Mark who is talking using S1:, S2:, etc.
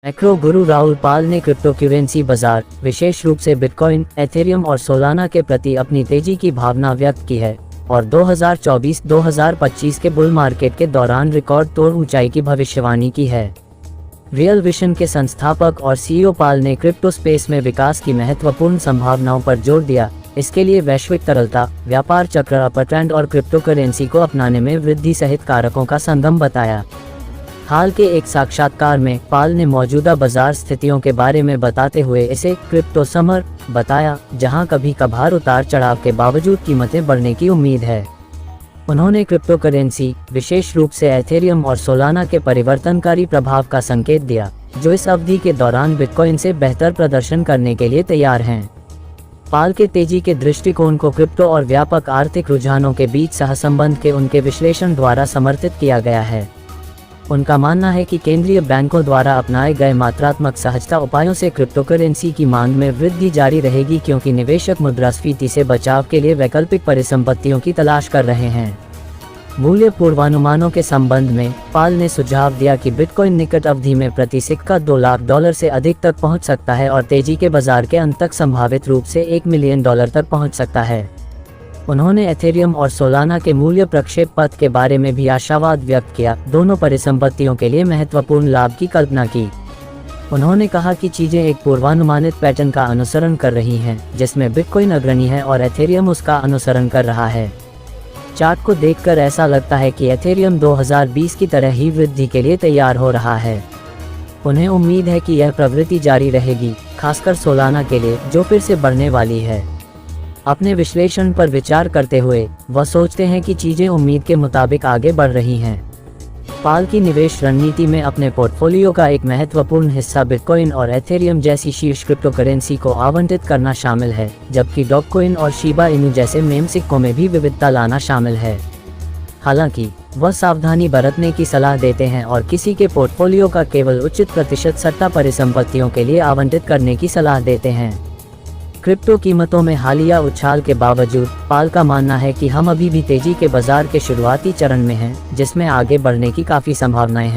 S1: Macro गुरु राहुल पाल ने crypto currency बाजार, विशेष रूप से बिटकॉइन, एथेरियम और सोलाना के प्रति अपनी तेजी की भावना व्यक्त की है और 2024-2025 के बुल मार्केट के दौरान रिकॉर्ड तोड़ ऊंचाई की भविष्यवाणी की है। रियल विशन के संस्थापक और सीईओ पाल ने क्रिप्टो स्पेस में विकास की महत्वपूर्ण संभावनाओं पर जोर दिया। इसके लिए वैश्विक तरलता, व्यापार चक्र, अपर ट्रेंड और क्रिप्टो करेंसी को अपनाने में वृद्धि सहित कारकों का संगम बताया। हाल के एक साक्षात्कार में पाल ने मौजूदा बाजार स्थितियों के बारे में बताते हुए इसे क्रिप्टो समर बताया, जहां कभी कभार उतार चढ़ाव के बावजूद कीमतें बढ़ने की उम्मीद है। उन्होंने क्रिप्टो करेंसी, विशेष रूप से एथेरियम और सोलाना के परिवर्तनकारी प्रभाव का संकेत दिया, जो इस अवधि के दौरान बिटकॉइन से बेहतर प्रदर्शन करने के लिए तैयार हैं। पाल के तेजी के दृष्टिकोण को क्रिप्टो और व्यापक आर्थिक रुझानों के बीच सहसंबंध के उनके विश्लेषण द्वारा समर्थित किया गया है। उनका मानना है कि केंद्रीय बैंकों द्वारा अपनाए गए मात्रात्मक सहजता उपायों से क्रिप्टो करेंसी की मांग में वृद्धि जारी रहेगी, क्योंकि निवेशक मुद्रास्फीति से बचाव के लिए वैकल्पिक परिसंपत्तियों की तलाश कर रहे हैं। मूल्य पूर्वानुमानों के संबंध में पाल ने सुझाव दिया कि बिटकॉइन निकट अवधि में प्रति सिक्का $2 लाख से अधिक तक पहुंच सकता है और तेजी के बाजार के अंत तक संभावित रूप से $1 मिलियन तक पहुंच सकता है। उन्होंने एथेरियम और सोलाना के मूल्य प्रक्षेप पथ के बारे में भी आशावाद व्यक्त किया, दोनों परिसंपत्तियों के लिए महत्वपूर्ण लाभ की कल्पना की। उन्होंने कहा कि चीजें एक पूर्वानुमानित पैटर्न का अनुसरण कर रही हैं, जिसमें बिटकॉइन अग्रणी है और एथेरियम उसका अनुसरण कर रहा है। चार्ट को देखकर ऐसा लगता है कि एथेरियम 2020 की तरह ही वृद्धि के लिए तैयार हो रहा है। उन्हें उम्मीद है कि यह प्रवृत्ति जारी रहेगी, खासकर सोलाना के लिए, जो फिर से बढ़ने वाली है। अपने विश्लेषण पर विचार करते हुए वह सोचते हैं कि चीजें उम्मीद के मुताबिक आगे बढ़ रही हैं। पाल की निवेश रणनीति में अपने पोर्टफोलियो का एक महत्वपूर्ण हिस्सा बिटकॉइन और एथेरियम जैसी शीर्ष क्रिप्टो करेंसी को आवंटित करना शामिल है, जबकि डॉगकॉइन और शिबा इनू जैसे मेम सिक्कों में भी विविधता लाना शामिल है। हालांकि वह सावधानी बरतने की सलाह देते हैं और किसी के पोर्टफोलियो का केवल उचित प्रतिशत सट्टा परिसंपत्तियों के लिए आवंटित करने की सलाह देते हैं। क्रिप्टो कीमतों में हालिया उछाल के बावजूद पाल का मानना है कि हम अभी भी तेजी के बाजार के शुरुआती चरण में हैं, जिसमें आगे बढ़ने की काफी संभावनाएं हैं।